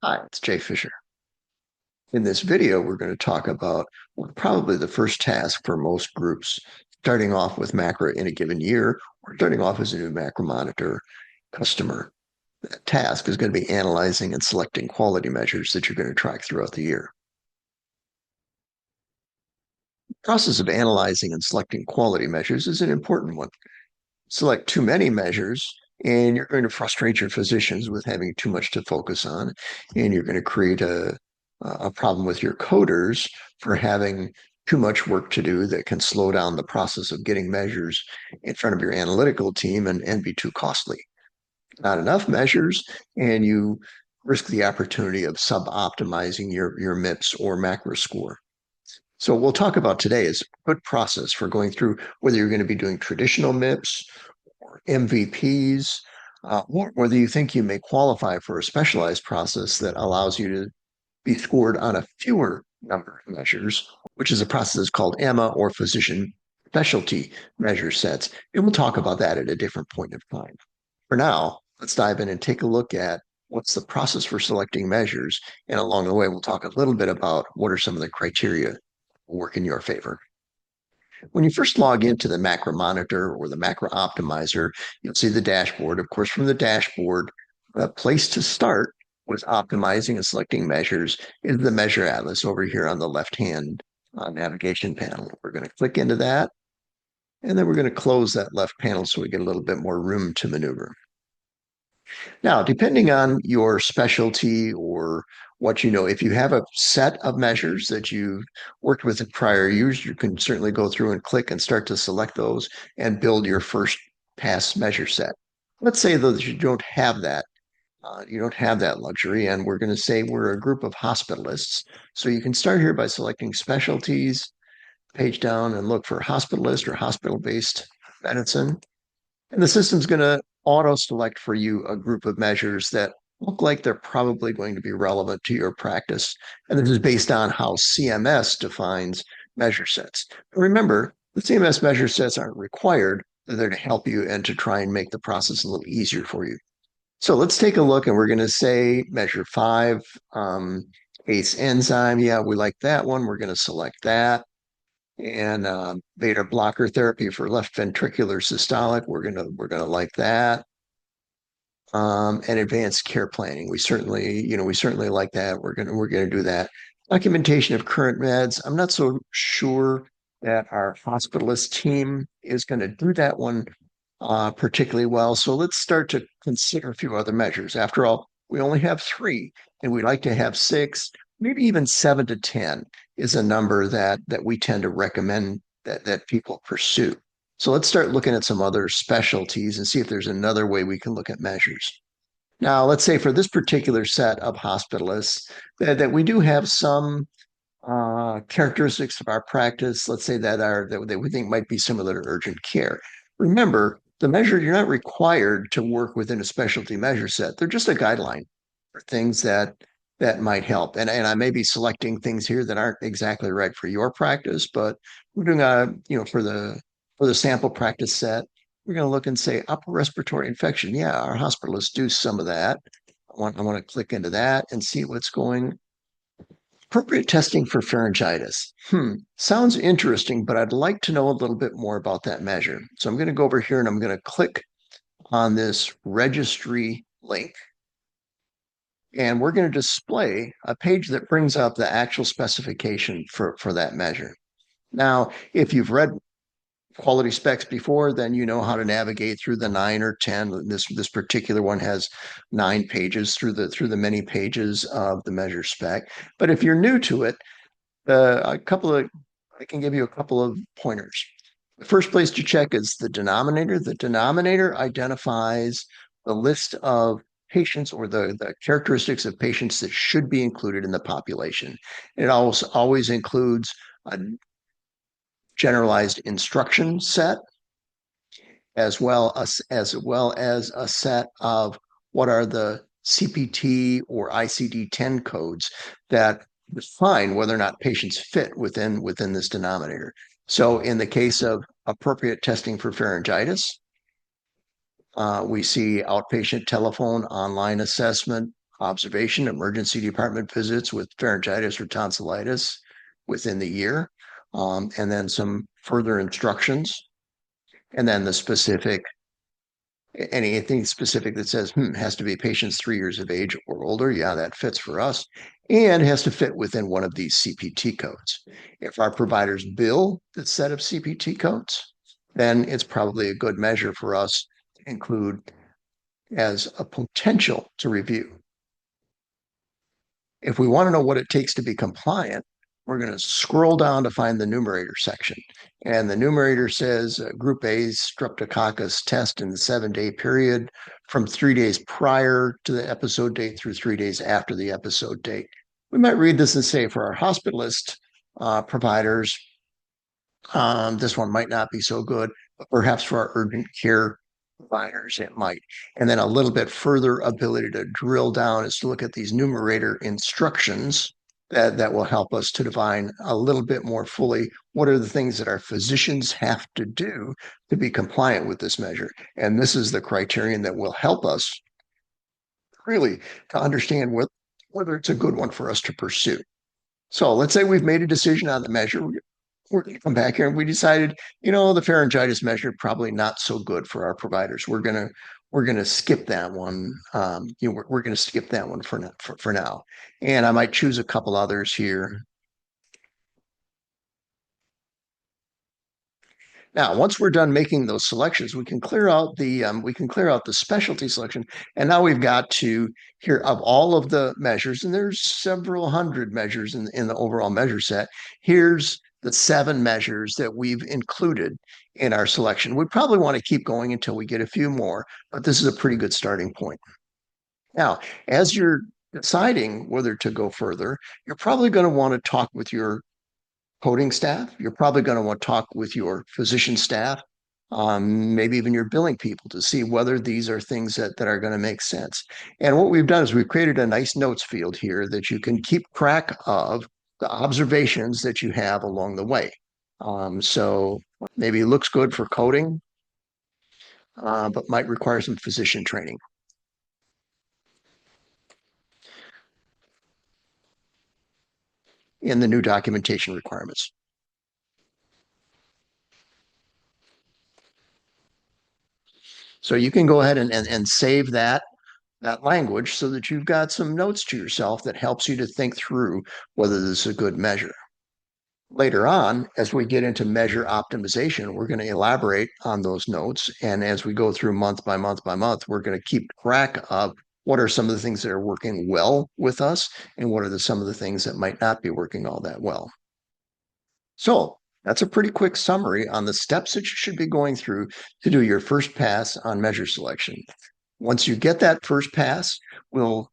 Hi, it's Jay Fisher. In this video, we're going to talk about probably the first task for most groups, starting off with macro in a given year, or starting off as a new macro monitor customer. That task is going to be analyzing and selecting quality measures that you're going to track throughout the year. The process of analyzing and selecting quality measures is an important one. Select too many measures, and you're going to frustrate your physicians with having too much to focus on, and you're going to create a problem with your coders for having too much work to do that can slow down the process of getting measures in front of your analytical team and be too costly. Not enough measures, and you risk the opportunity of sub-optimizing your MIPS or macro score. So what we'll talk about today is a good process for going through whether you're going to be doing traditional MIPS or MVPs, or whether you think you may qualify for a specialized process that allows you to be scored on a fewer number of measures, which is a process called EMMA or physician specialty measure sets. And we'll talk about that at a different point of time. For now, let's dive in and take a look at what's the process for selecting measures. And along the way, we'll talk a little bit about what are some of the criteria that work in your favor. When you first log into the macro monitor or the macro optimizer, you'll see the dashboard. Of course, from the dashboard, a place to start with optimizing and selecting measures is the Measure Atlas over here on the left-hand navigation panel. We're going to click into that, and then we're going to close that left panel so we get a little bit more room to maneuver. Now, depending on your specialty or what you know, if you have a set of measures that you've worked with in prior years, you can certainly go through and click and start to select those and build your first pass measure set. Let's say though that you don't have that. You don't have that luxury, and we're going to say we're a group of hospitalists. So you can start here by selecting specialties, page down and look for hospitalist or hospital-based medicine. And the system's going to auto select for you a group of measures that look like they're probably going to be relevant to your practice. And this is based on how CMS defines measure sets. Remember, the CMS measure sets aren't required. They're to help you and to try and make the process a little easier for you. So let's take a look, and we're going to say measure 5, ACE enzyme. Yeah, we like that one. We're going to select that. And beta blocker therapy for left ventricular systolic. We're gonna like that. And advanced care planning. We certainly like that. We're gonna do that. Documentation of current meds. I'm not so sure that our hospitalist team is going to do that one particularly well. So let's start to consider a few other measures. After all, we only have 3, and we like to have 6, maybe even 7 to 10 is a number that we tend to recommend that people pursue. So let's start looking at some other specialties and see if there's another way we can look at measures. Now, let's say for this particular set of hospitalists that we do have some characteristics of our practice, let's say that we think might be similar to urgent care. Remember, the measure, you're not required to work within a specialty measure set. They're just a guideline for things that might help. And I may be selecting things here that aren't exactly right for your practice, but we're doing for the sample practice set, we're going to look and say upper respiratory infection. Yeah, our hospitalists do some of that. I want to click into that and see what's going. Appropriate testing for pharyngitis. Sounds interesting, but I'd like to know a little bit more about that measure. So I'm going to go over here and I'm going to click on this registry link. And we're going to display a page that brings up the actual specification for that measure. Now, if you've read quality specs before, then you know how to navigate through the 9 or 10. This particular one has 9 pages through the many pages of the measure spec. But if you're new to it, I can give you a couple of pointers. The first place to check is the denominator. The denominator identifies the list of patients or the characteristics of patients that should be included in the population. It always includes a generalized instruction set as well as a set of what are the CPT or ICD-10 codes that define whether or not patients fit within this denominator. So in the case of appropriate testing for pharyngitis, we see outpatient telephone, online assessment, observation, emergency department visits with pharyngitis or tonsillitis within the year, and then some further instructions, and then the specific, anything specific that says has to be patients 3 years of age or older. Yeah, that fits for us, and has to fit within one of these CPT codes. If our providers bill the set of CPT codes, then it's probably a good measure for us to include as a potential to review. If we want to know what it takes to be compliant, we're going to scroll down to find the numerator section. And the numerator says Group A streptococcus test in the 7-day period from 3 days prior to the episode date through 3 days after the episode date. We might read this and say for our hospitalist providers, this one might not be so good, but perhaps for our urgent care providers, it might. And then a little bit further ability to drill down is to look at these numerator instructions that will help us to define a little bit more fully what are the things that our physicians have to do to be compliant with this measure. And this is the criterion that will help us really to understand whether it's a good one for us to pursue. So let's say we've made a decision on the measure. We're going to come back here and we decided, the pharyngitis measure probably not so good for our providers. We're gonna skip that one. We're gonna skip that one for now. And I might choose a couple others here. Now, once we're done making those selections, we can clear out the specialty selection. And now we've got to here of all of the measures, and there's several hundred measures in the overall measure set. Here's the 7 measures that we've included in our selection. We probably want to keep going until we get a few more, but this is a pretty good starting point. Now, as you're deciding whether to go further, you're probably going to want to talk with your coding staff. You're probably going to want to talk with your physician staff, maybe even your billing people to see whether these are things that are going to make sense. And what we've done is we've created a nice notes field here that you can keep track of the observations that you have along the way. So maybe it looks good for coding, but might require some physician training. In the new documentation requirements. So you can go ahead and save that language so that you've got some notes to yourself that helps you to think through whether this is a good measure. Later on, as we get into measure optimization, we're going to elaborate on those notes. And as we go through month by month by month, we're going to keep track of what are some of the things that are working well with us and what are some of the things that might not be working all that well. So that's a pretty quick summary on the steps that you should be going through to do your first pass on measure selection. Once you get that first pass, we'll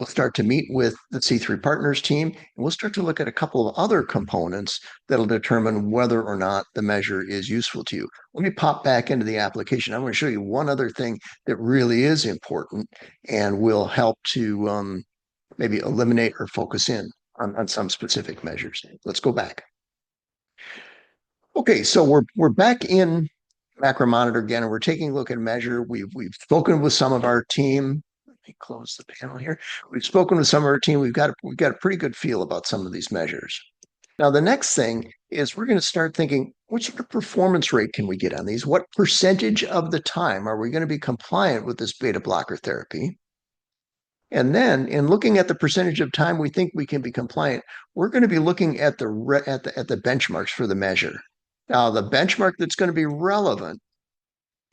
start to meet with the C3 Partners team, and we'll start to look at a couple of other components that'll determine whether or not the measure is useful to you. Let me pop back into the application. I'm going to show you one other thing that really is important and will help to maybe eliminate or focus in on some specific measures. Let's go back. Okay, so we're back in Macromonitor again, and we're taking a look at measure. We've spoken with some of our team. Let me close the panel here. We've spoken with some of our team. We've got a pretty good feel about some of these measures. Now, the next thing is we're going to start thinking, what sort of performance rate can we get on these? What percentage of the time are we going to be compliant with this beta blocker therapy? And then in looking at the percentage of time we think we can be compliant, we're going to be looking at the benchmarks for the measure. Now, the benchmark that's going to be relevant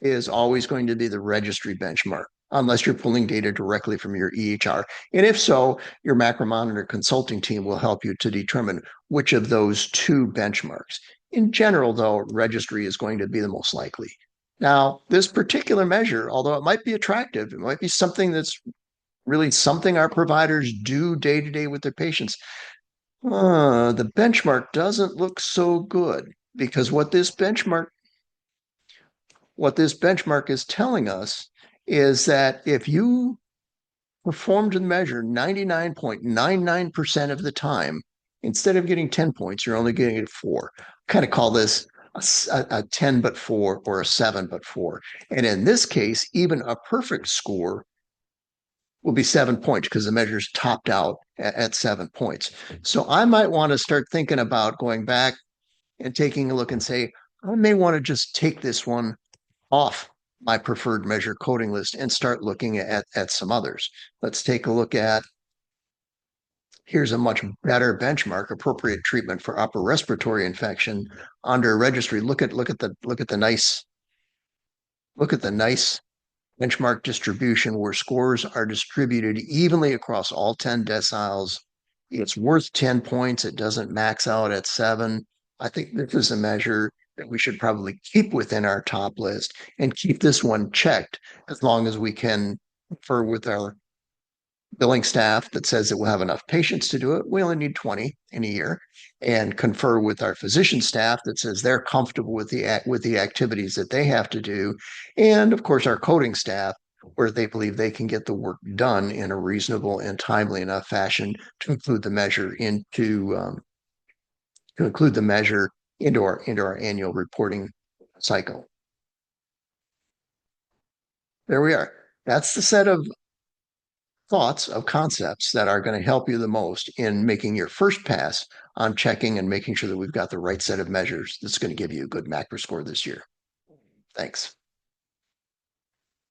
is always going to be the registry benchmark, unless you're pulling data directly from your EHR. And if so, your Macromonitor consulting team will help you to determine which of those 2 benchmarks. In general, though, registry is going to be the most likely. Now, this particular measure, although it might be attractive, it might be something that's really something our providers do day to day with their patients. The benchmark doesn't look so good, because what this benchmark is telling us is that if you performed the measure 99.99% of the time, instead of getting 10 points, you're only getting 4. Kind of call this a 10 but 4 or a 7 but 4. And in this case, even a perfect score will be 7 points because the measure's topped out at 7 points. So I might want to start thinking about going back and taking a look and say, I may want to just take this one off my preferred measure coding list and start looking at some others. Let's take a look at, here's a much better benchmark, appropriate treatment for upper respiratory infection under registry. Look at the nice benchmark distribution where scores are distributed evenly across all 10 deciles. It's worth 10 points. It doesn't max out at 7. I think this is a measure that we should probably keep within our top list and keep this one checked as long as we can confer with our billing staff that says that we'll have enough patients to do it. We only need 20 in a year, and confer with our physician staff that says they're comfortable with the activities that they have to do, and of course our coding staff where they believe they can get the work done in a reasonable and timely enough fashion to include the measure into our annual reporting cycle. There we are. That's the set of thoughts of concepts that are going to help you the most in making your first pass on checking and making sure that we've got the right set of measures that's going to give you a good macro score this year. Thanks.